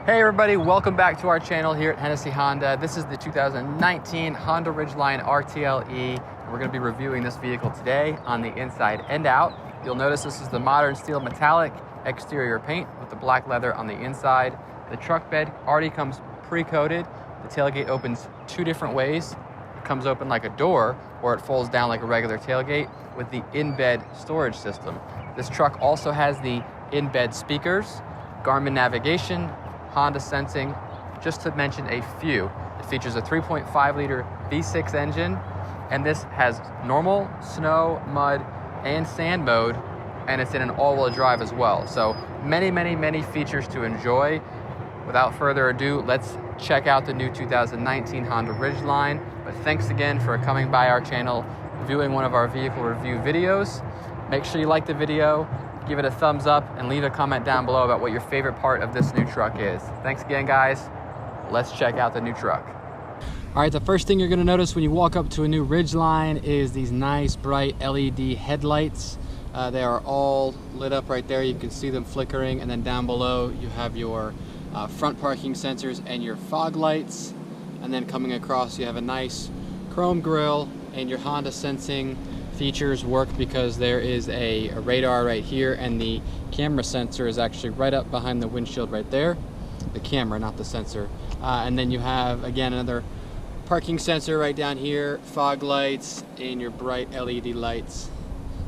Hey everybody, welcome back to our channel here at Hennessy Honda. This is the 2019 Honda Ridgeline RTLE. We're going to be reviewing this vehicle today on the inside and out. You'll notice this is the modern steel metallic exterior paint with the black leather on the inside. The truck bed already comes pre-coated. The tailgate opens two different ways. It comes open like a door, or it folds down like a regular tailgate with the in-bed storage system. This truck also has the in-bed speakers, Garmin navigation, Honda sensing, just to mention a few. It features a 3.5 liter V6 engine, and this has normal, snow, mud, and sand mode, and it's in an all-wheel drive as well. So many features to enjoy. Without further ado, let's check out the new 2019 Honda Ridgeline. But thanks again for coming by our channel, viewing one of our vehicle review videos. Make sure you like the video, give it a thumbs up, and leave a comment down below about what your favorite part of this new truck is. Thanks again, guys. Let's check out the new truck. All right, the first thing you're gonna notice when you walk up to a new Ridgeline is these nice bright LED headlights. They are all lit up right there. You can see them flickering, and then down below you have your front parking sensors and your fog lights. And then coming across, you have a nice chrome grille, and your Honda sensing features work because there is a radar right here, and the camera sensor is actually right up behind the windshield right there. The camera, not the sensor. And then you have, again, another parking sensor right down here, fog lights, and your bright LED lights.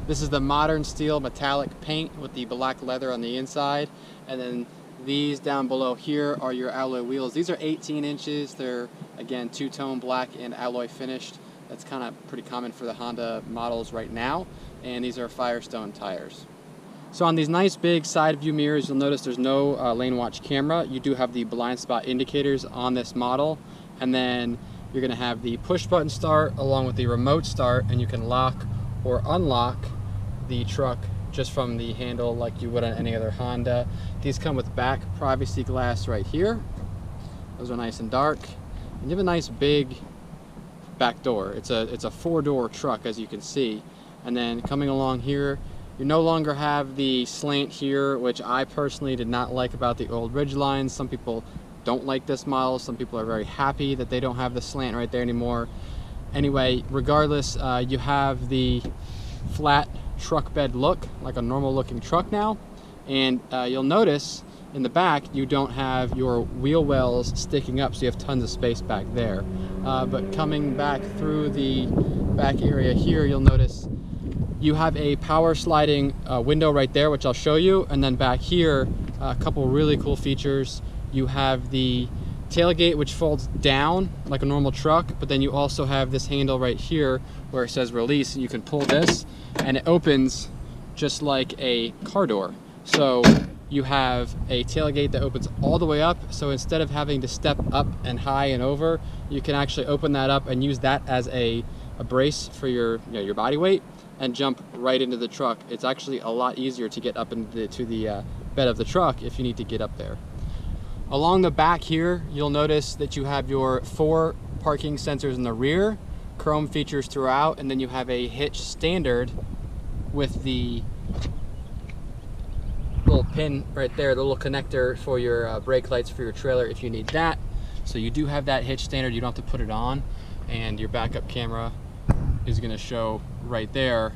This is the modern steel metallic paint with the black leather on the inside. And then these down below here are your alloy wheels. These are 18 inches. They're, again, two-tone black and alloy finished. That's kind of pretty common for the Honda models right now. And these are Firestone tires. So on these nice big side view mirrors, you'll notice there's no lane watch camera. You do have the blind spot indicators on this model. And then you're gonna have the push button start along with the remote start, and you can lock or unlock the truck just from the handle like you would on any other Honda. These come with back privacy glass right here. Those are nice and dark. And you have a nice big back door. It's a four-door truck, as you can see. And then coming along here, you no longer have the slant here, which I personally did not like about the old Ridgelines. Some people don't like this model. Some people are very happy that they don't have the slant right there anymore. Anyway, regardless, you have the flat truck bed look, like a normal looking truck now. And you'll notice in the back you don't have your wheel wells sticking up, so you have tons of space back there. But coming back through the back area here, you'll notice you have a power sliding window right there, which I'll show you. And then back here, a couple really cool features. You have the tailgate, which folds down like a normal truck, but then you also have this handle right here where it says release, and you can pull this and it opens just like a car door. So you have a tailgate that opens all the way up, so instead of having to step up and high and over, you can actually open that up and use that as a brace for your body weight and jump right into the truck. It's actually a lot easier to get up into the bed of the truck if you need to get up there. Along the back here, you'll notice that you have your 4 parking sensors in the rear, chrome features throughout, and then you have a hitch standard with the little pin right there, the little connector for your brake lights for your trailer if you need that. So you do have that hitch standard, you don't have to put it on, and your backup camera is going to show right there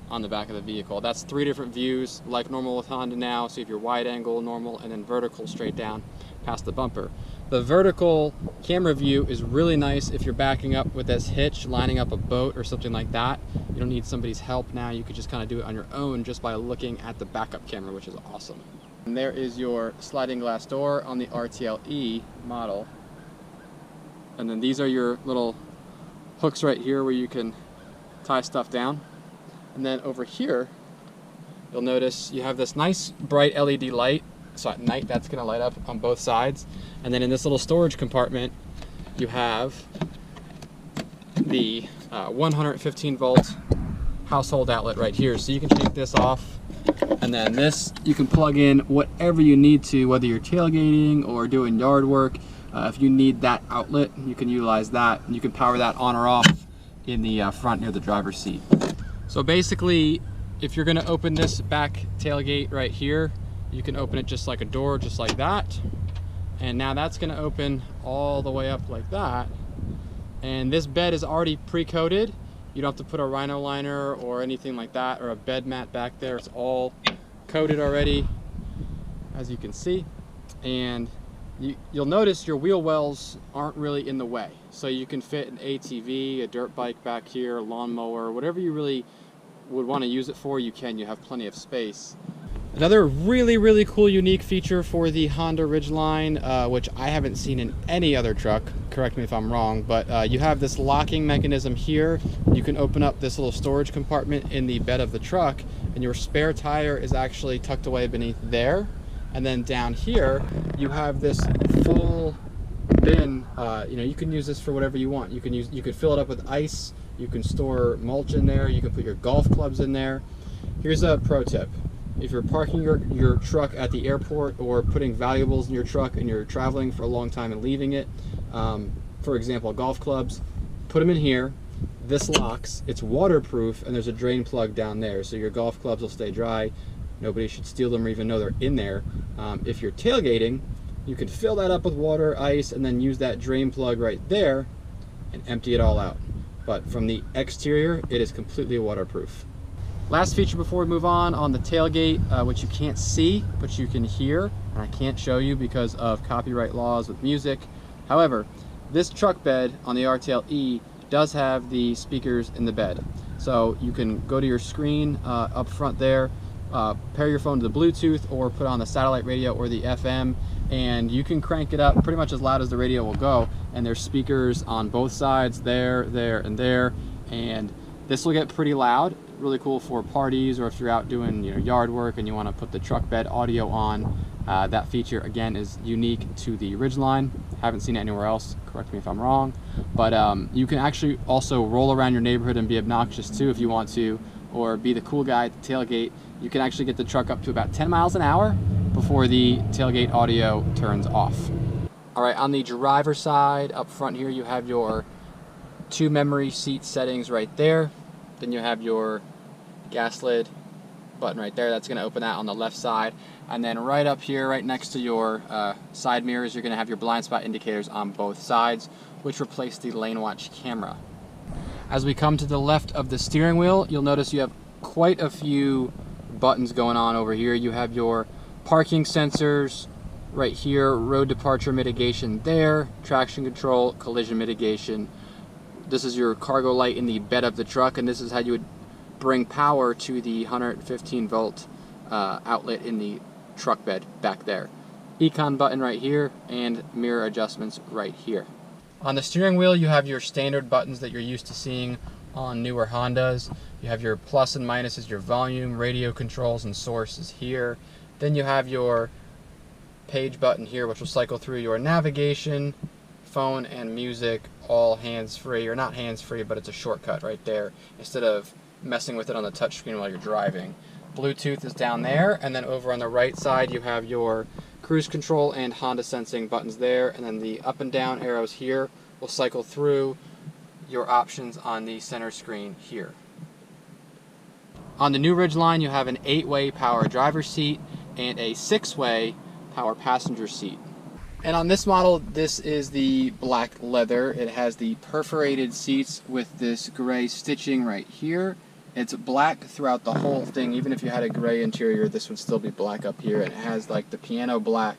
on the back of the vehicle. That's 3 different views like normal with Honda now. So you have your wide angle, normal, and then vertical straight down past the bumper. The vertical camera view is really nice if you're backing up with this hitch, lining up a boat or something like that. You don't need somebody's help now. You could just kind of do it on your own just by looking at the backup camera, which is awesome. And there is your sliding glass door on the RTLE model. And then these are your little hooks right here where you can tie stuff down. And then over here, you'll notice you have this nice bright LED light. So at night, that's gonna light up on both sides. And then in this little storage compartment, you have the 115 volt household outlet right here. So you can take this off, and then this, you can plug in whatever you need to, whether you're tailgating or doing yard work. If you need that outlet, you can utilize that. You can power that on or off in the front near the driver's seat. So basically, if you're gonna open this back tailgate right here, you can open it just like a door, just like that. And now that's going to open all the way up like that. And this bed is already pre-coated. You don't have to put a rhino liner or anything like that, or a bed mat back there. It's all coated already, as you can see. And you'll notice your wheel wells aren't really in the way. So you can fit an ATV, a dirt bike back here, a lawnmower, whatever you really would want to use it for, you can. You have plenty of space. Another really cool unique feature for the Honda Ridgeline, which I haven't seen in any other truck, correct me if I'm wrong, but you have this locking mechanism here. You can open up this little storage compartment in the bed of the truck, and your spare tire is actually tucked away beneath there. And then down here, you have this full bin. You can use this for whatever you want. You could fill it up with ice. You can store mulch in there. You can put your golf clubs in there. Here's a pro tip. If you're parking your truck at the airport or putting valuables in your truck and you're traveling for a long time and leaving it, for example, golf clubs, put them in here. This locks, it's waterproof, and there's a drain plug down there, so your golf clubs will stay dry. Nobody should steal them or even know they're in there. If you're tailgating, you can fill that up with water, ice, and then use that drain plug right there and empty it all out. But from the exterior, it is completely waterproof. Last feature before we move on the tailgate, which you can't see, but you can hear, and I can't show you because of copyright laws with music. However, this truck bed on the RTL-E does have the speakers in the bed. So you can go to your screen up front there, pair your phone to the Bluetooth or put on the satellite radio or the FM, and you can crank it up pretty much as loud as the radio will go. And there's speakers on both sides, there, and there, and this will get pretty loud. Really cool for parties, or if you're out doing yard work and you want to put the truck bed audio on. That feature again is unique to the Ridgeline. Haven't seen it anywhere else, correct me if I'm wrong, but you can actually also roll around your neighborhood and be obnoxious too if you want to, or be the cool guy at the tailgate. You can actually get the truck up to about 10 miles an hour before the tailgate audio turns off. All right, on the driver's side up front here, you have your 2 memory seat settings right there. Then you have your gas lid button right there. That's going to open that on the left side. And then right up here, right next to your side mirrors, you're going to have your blind spot indicators on both sides, which replace the lane watch camera. As we come to the left of the steering wheel, you'll notice you have quite a few buttons going on over here. You have your parking sensors right here, road departure mitigation there, traction control, collision mitigation. This is your cargo light in the bed of the truck, and this is how you would bring power to the 115 volt outlet in the truck bed back there. Econ button right here, and mirror adjustments right here. On the steering wheel, you have your standard buttons that you're used to seeing on newer Hondas. You have your plus and minuses, your volume, radio controls, and sources here. Then you have your page button here, which will cycle through your navigation, phone, and music, all hands-free, or not hands-free, but it's a shortcut right there instead of messing with it on the touchscreen while you're driving. Bluetooth is down there, and then over on the right side you have your cruise control and Honda sensing buttons there, and then the up and down arrows here will cycle through your options on the center screen here. On the new Ridgeline, you have an 8-way power driver seat and a 6-way power passenger seat. And on this model, this is the black leather. It has the perforated seats with this gray stitching right here. It's black throughout the whole thing. Even if you had a gray interior, this would still be black up here. And it has like the piano black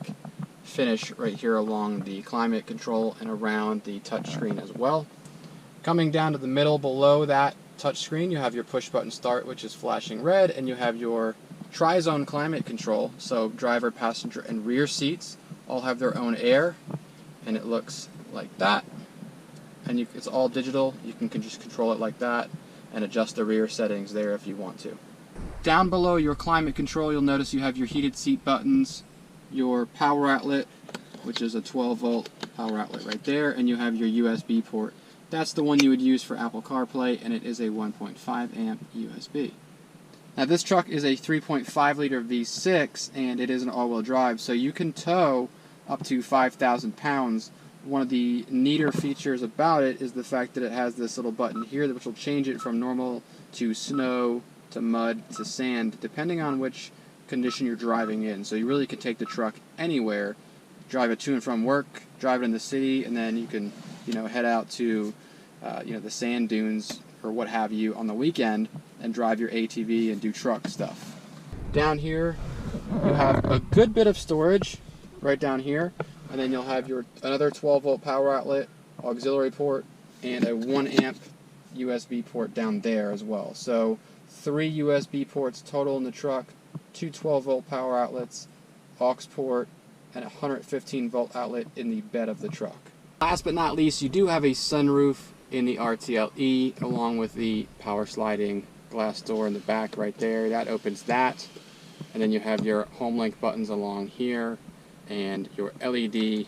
finish right here along the climate control and around the touchscreen as well. Coming down to the middle below that touchscreen, you have your push button start, which is flashing red, and you have your tri-zone climate control. So driver, passenger, and rear seats all have their own air, and it looks like that. And it's all digital. You can just control it like that and adjust the rear settings there if you want to. Down below your climate control, you'll notice you have your heated seat buttons, your power outlet, which is a 12-volt power outlet right there, and you have your USB port. That's the one you would use for Apple CarPlay, and it is a 1.5 amp USB. Now this truck is a 3.5 liter V6, and it is an all-wheel drive, so you can tow up to 5,000 pounds. One of the neater features about it is the fact that it has this little button here which will change it from normal to snow to mud to sand, depending on which condition you're driving in. So you really can take the truck anywhere, drive it to and from work, drive it in the city, and then you can, head out to, the sand dunes or what have you on the weekend and drive your ATV and do truck stuff. Down here, you have a good bit of storage right down here, and then you'll have another 12-volt power outlet, auxiliary port, and a 1 amp USB port down there as well. So 3 USB ports total in the truck, 2 12-volt power outlets, aux port, and a 115-volt outlet in the bed of the truck. Last but not least, you do have a sunroof in the RTLE along with the power sliding glass door in the back right there. That opens that, and then you have your home link buttons along here and your LED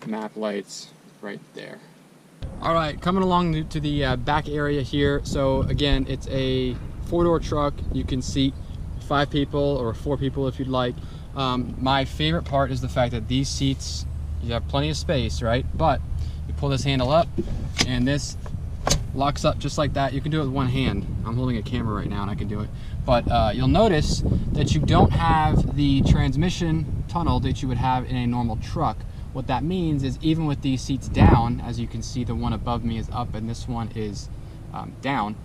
map lights right there. All right, coming along to the back area here. So again, it's a 4-door truck. You can seat 5 people or 4 people if you'd like. My favorite part is the fact that these seats, you have plenty of space, right? But you pull this handle up and this locks up just like that. You can do it with one hand. I'm holding a camera right now and I can do it. But you'll notice that you don't have the transmission tunnel that you would have in a normal truck. What that means is even with these seats down, as you can see, the one above me is up and this one is down,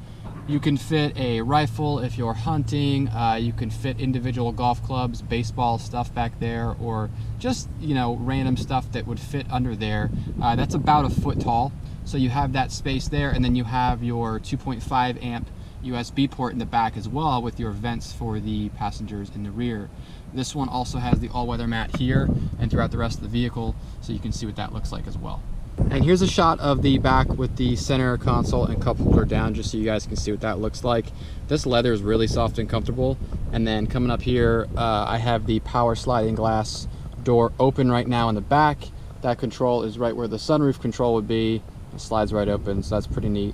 you can fit a rifle if you're hunting, you can fit individual golf clubs, baseball stuff back there, or just, random stuff that would fit under there. That's about 1 foot tall. So you have that space there, and then you have your 2.5 amp USB port in the back as well with your vents for the passengers in the rear. This one also has the all-weather mat here and throughout the rest of the vehicle, so you can see what that looks like as well. And here's a shot of the back with the center console and cup holder down, just so you guys can see what that looks like. This leather is really soft and comfortable. And then coming up here, I have the power sliding glass door open right now in the back. That control is right where the sunroof control would be. It slides right open, so that's pretty neat.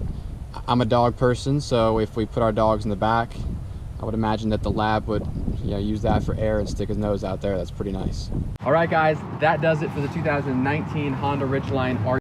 I'm a dog person, so if we put our dogs in the back, I would imagine that the lab would use that for air and stick his nose out there. That's pretty nice. All right, guys, that does it for the 2019 Honda Ridgeline